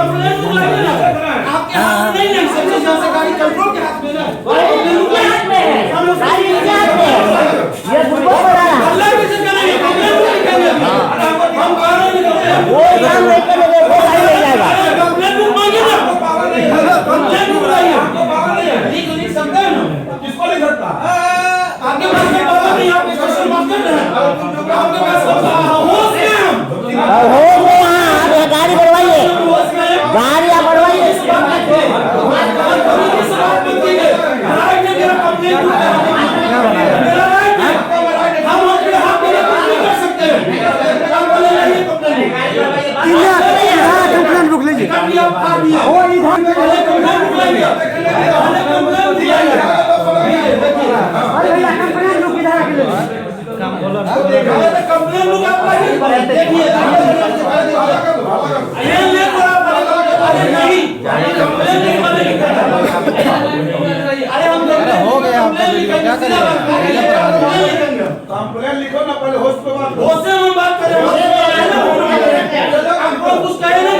Complaint book लाइए ना, आपके हाथ में नहीं है, सब चीज यहाँ से गाड़ी कंट्रोल के हाथ में ना, उनके हाथ में है, गाड़ी उनके हाथ में है, ये तुमको बोला ना, अल्लाह की जिंदगी में कंप्लेंट बुक लिखेंगे, हम कानून नहीं करते, वो काम नहीं करेंगे वो गाड़ी ले जाएगा, कंप्लेंट बुक मांगिए ना, कंप्लेंट बुक लाइए, लिख सकते हैं ना, किसको लिख सकता है? आपके पास में पावर नहीं, आप क्वेश्चन मांग कर रहे हैं, आपके पास होश है हम, हो गए हाँ, आप ये गाड़ी बढ़वाइए, गाड़ी आप बढ़वाइए, कंप्लेंट बुक लीजिए कंप्लेंट बुक आप देखिए अरे हम हो गया आपका वीडियो, क्या करेंगे? कंप्लेंट लिखो ना, पहले होस्ट पे बात, होस्ट से हम बात करें, आपको कुछ कहे ना,